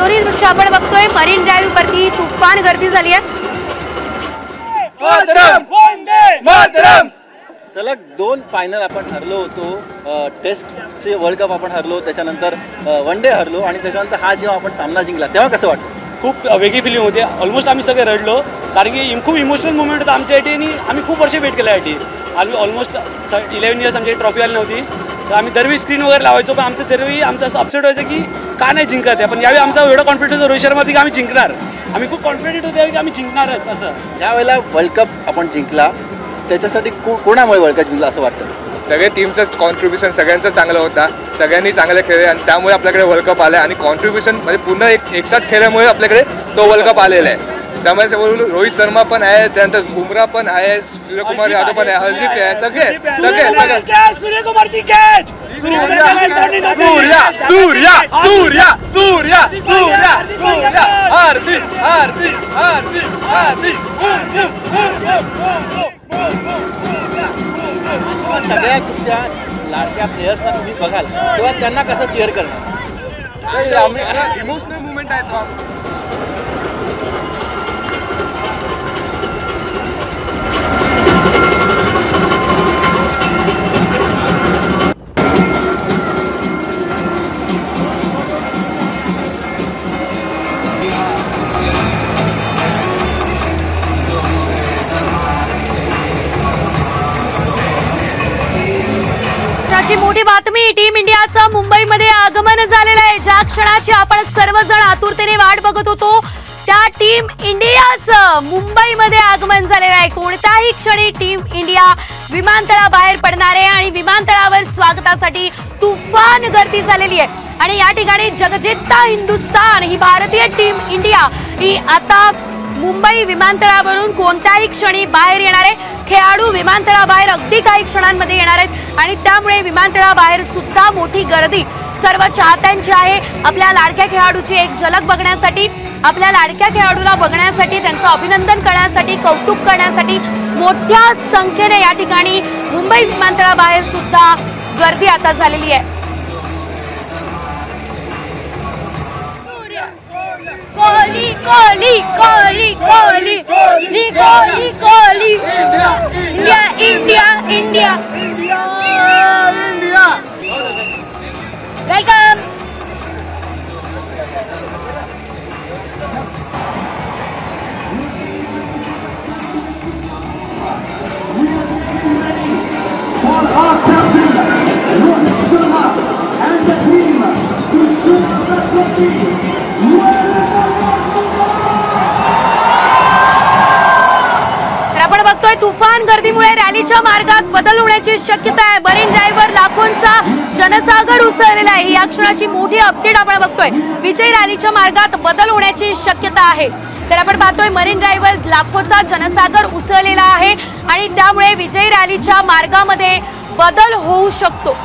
दोन्ही दृश्य आपण बघतोय मरीन ड्राईव्ह वरती तुफान गर्दी झाली आहे। सलग 2 फायनल आपण हरलो होतो, टेस्टचे वर्ल्ड कप आपण हरलो, त्याच्यानंतर वन डे हरलो आणि त्याच्यानंतर हा जेव्हा आपण सामना जिंकला तेव्हा कसं वाटतं? खूप वेगळी फिलिंग होते। ऑलमोस्ट आम्ही सगळे रडलो, कारण की खूप इमोशनल मोमेंट होता आमच्यासाठी आणि आम्ही खूप वर्ष वेट केलं यासाठी। आम्ही ऑलमोस्ट 11 इयर्स आमची ट्रॉफी आली नव्हती, तर आम्ही दरवेळी स्क्रीन वगैरे लावायचो, पण आमचं दरवेळी आमचं असं अपसेट व्हायचं की का नाही जिंकत आहे। पण यावेळी आमचा एवढा कॉन्फिडन्स होता रोहित शर्मावरती की आम्ही जिंकणार, आम्ही खूप कॉन्फिडेंट होते की आम्ही जिंकणारच। असं यावेळेला वर्ल्ड कप आपण जिंकला, त्याच्यासाठी कोणामुळे वर्ल्ड कप जिंकला असं वाटतं? सगळे टीमचं कॉन्ट्रीब्युशन सगळ्यांचं चांगलं होता, सगळ्यांनी चांगले खेळले आणि त्यामुळे आपल्याकडे वर्ल्ड कप आला आणि कॉन्ट्रीब्युशन म्हणजे पूर्ण एकसाथ खेळल्यामुळे आपल्याकडे तो वर्ल्ड कप आलेला आहे। त्यामुळे रोहित शर्मा पण आहे, त्यानंतर बुमराह पण आहे, सूर्यकुमार यादव पण आहे, हर्षदीप आहे, सगळे सूर्यकुमारची कॅच, सगळ्या तुमच्या लाडक्या प्लेयर्सना तुम्ही बघाल तेव्हा त्यांना कसं चीअर करणार? इमोशनल मुवमेंट आहे तो। मोठी बातमी, टीम इंडियाचं मुंबईमध्ये आगमन झालेलं आहे। ज्या क्षणाची आपण सर्वजण आतुरतेने वाट बघत होतो त्या टीम इंडियाचं मुंबईमध्ये आगमन झालेलं आहे। कोणत्याही क्षणी टीम इंडिया विमानतळाबाहेर पडणार आहे आणि विमानतळावर स्वागतासाठी तुफान गर्दी झालेली आहे आणि या ठिकाणी जगजिता हिंदुस्थान ही भारतीय टीम इंडिया ही आता मुंबई विमानतळावरून कोणत्याही क्षणी बाहेर येणार आहे। खेळाडू विमानतळाबाहेर अगदी काही क्षणांमध्ये येणार आहेत आणि त्यामुळे विमानतळाबाहेर सुद्धा मोठी गर्दी सर्व चाहत्यांची आहे। आपल्या लाडक्या खेळाडूची एक झलक बघण्यासाठी, आपल्या लाडक्या खेळाडूला बघण्यासाठी, त्यांचं अभिनंदन करण्यासाठी, कौतुक करण्यासाठी मोठ्या संख्येने या ठिकाणी मुंबई विमानतळाबाहेर सुद्धा गर्दी आता झालेली आहे। Kohli Kohli Kohli Kohli Kohli Kohli Kohli India India India India welcome. आपण बघतोय तुफान गर्दीमुळे रॅलीच्या मार्गात बदल होण्याची शक्यता आहे। मरीन ड्राईव्हवर लाखोंचा जनसागर उसळलेला आहे। या क्षणाची मोठी अपडेट आपण बघतोय, विजय रॅलीच्या मार्गात बदल होण्याची शक्यता आहे। तर आपण पाहतोय मरीन ड्राईव्हवर लाखोचा जनसागर उसळलेला आहे आणि त्यामुळे विजय रॅलीच्या मार्गामध्ये बदल होऊ शकतो।